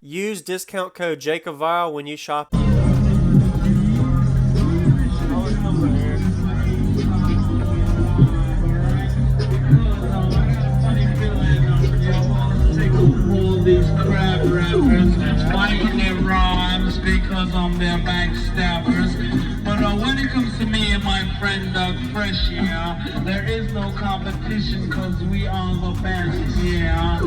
Use discount code JacobViral when you shop. These crab rappers fighting their rhymes because I'm their backstabbers. But when it comes to me and my friend Doug Fresh, yeah, there is no competition cause we are the best, yeah.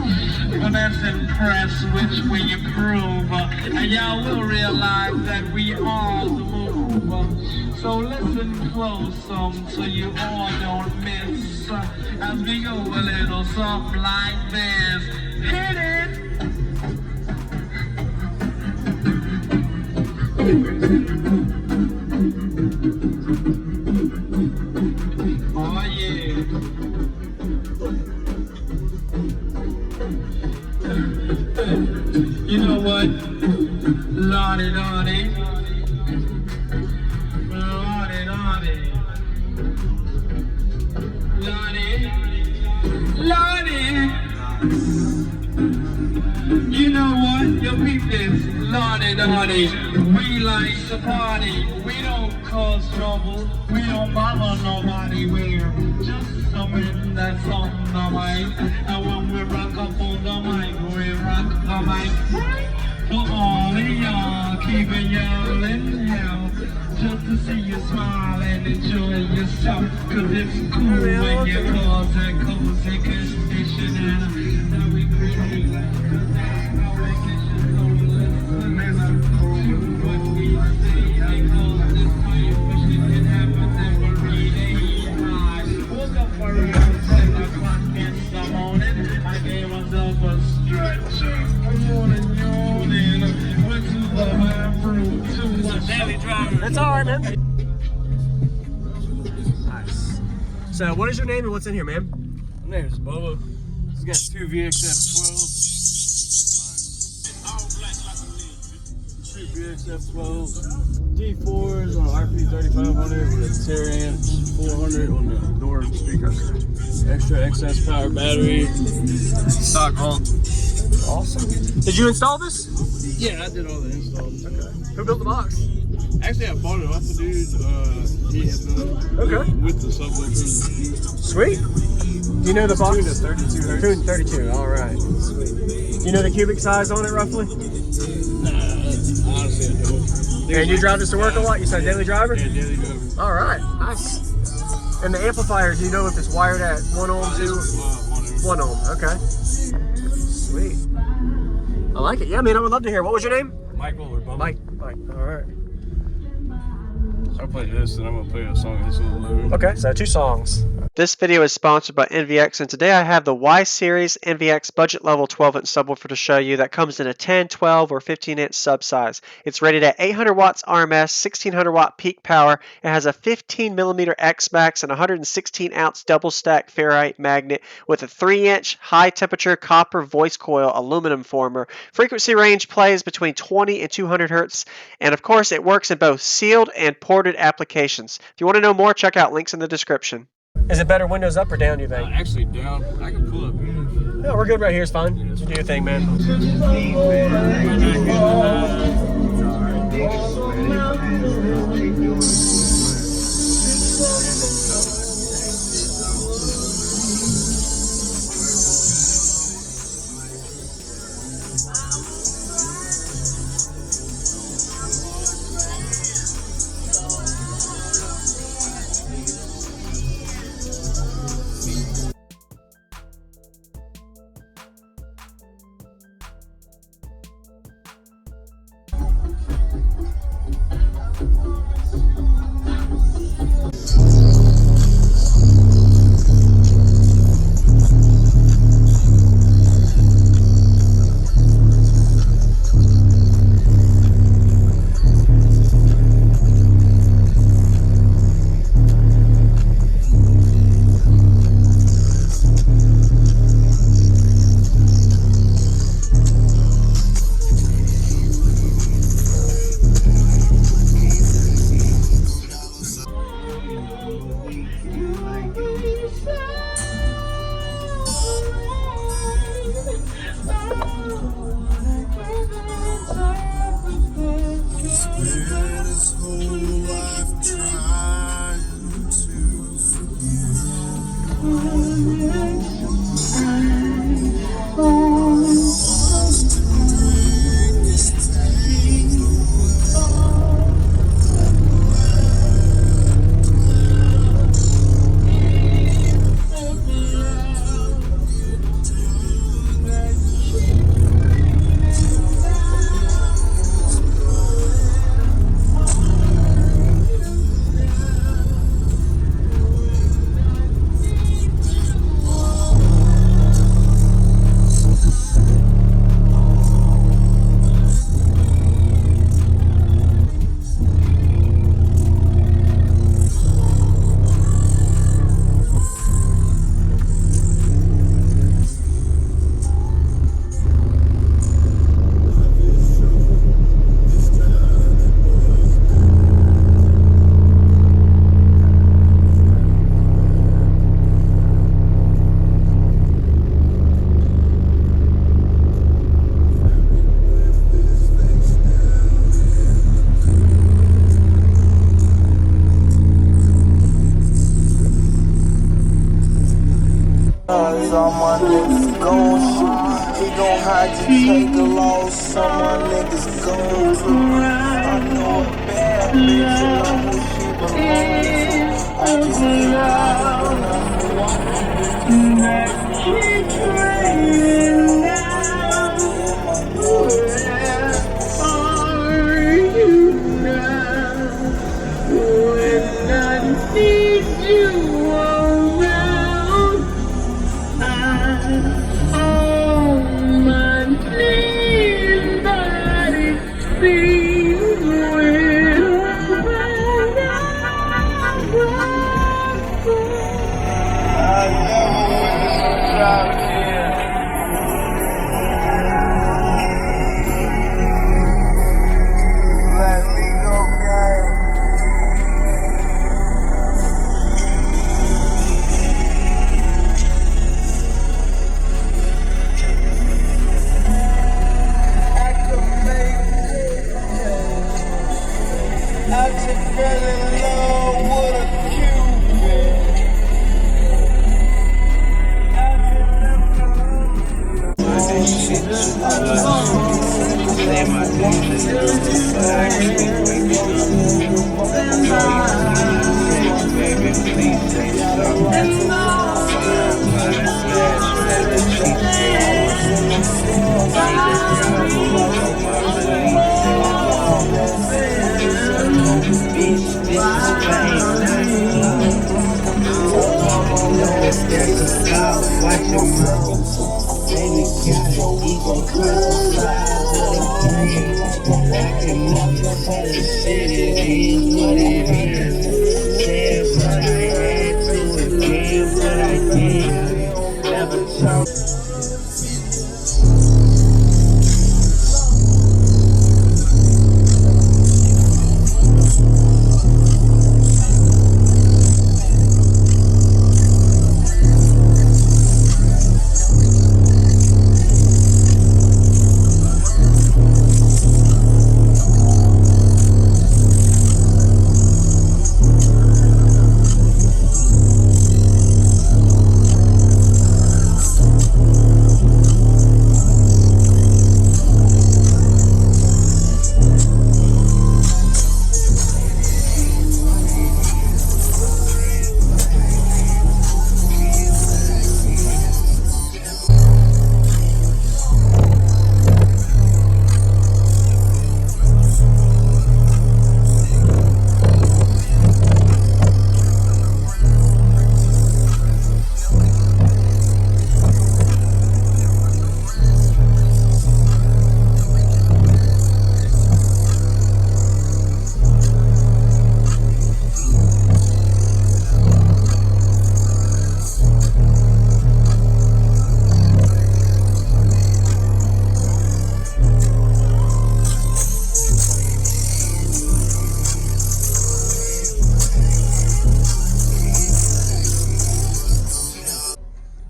But that's impress which way you prove, and y'all will realize that we are the move. So listen close so you all don't miss, as we go a little something like this. Hit it! Oh yeah. You know what? Lottie Lottie. Lottie Lottie. Lottie. Lottie. You know what? You peep this. Lottie Lottie. We like to party. We don't cause trouble. We don't bother nobody. We're just something that's on the mic. And when we rock up on the mic, we rock the mic. For all of y'all, keeping y'all in hell. Just to see you smile and enjoy yourself. Cause it's cool when you cause that cozy condition. And that we create. That's all right, man. Nice. So, what is your name and what's in here, man? My name is Bubba. He's got two VXF-12s. Two VXF-12s. D4s on an RP3500 with a 10 amp 400 on the door speakers. Extra excess power battery. Stock hump. Awesome. Did you install this? Yeah, I did all the installs. Okay. Who built the box? Actually, I bought it off a dude. He had done Okay. with the subwoofer. Sweet. Do you know the box? Tuned at 32 hertz. Tuned 32. All right. Sweet. You know the cubic size on it roughly? Nah, honestly, I don't. And you drive this to work a lot? You said daily driver? Yeah, daily driver. All right. Nice. And the amplifier, do you know if it's wired at 1 ohm, 2? 1 ohm. Okay. Sweet. I like it. Yeah, man, I would love to hear. What was your name? Michael or Bubba. Mike. All right. I'll play this, and I'm going to play a song that's a little lower. Okay, so 2 songs. This video is sponsored by NVX, and today I have the Y-Series NVX budget level 12-inch subwoofer to show you that comes in a 10, 12, or 15-inch sub size. It's rated at 800 watts RMS, 1600 watt peak power. It has a 15 millimeter X-Max and 116 ounce double stack ferrite magnet with a 3-inch high temperature copper voice coil aluminum former. Frequency range plays between 20 and 200 hertz, and of course it works in both sealed and ported applications. If you want to know more, check out links in the description. Is it better windows up or down, you think? Actually, down. I can pull up here. No, we're good right here. It's fine. You do your thing, man. All my niggas gon' shoot. He gon' hide to take a loss. All my niggas gon' through. I know a bad bitch and I know she belong to. I just get out and I know I can get through.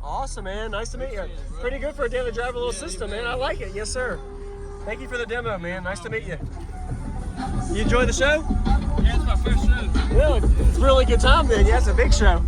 Awesome, man. Nice to meet you. Pretty good for a daily driver little system, man. I like it. Yes, sir. Thank you for the demo, man. Nice to meet you. You enjoy the show? Yeah, it's my first show. Yeah, it's a really good time then. Yeah, it's a big show.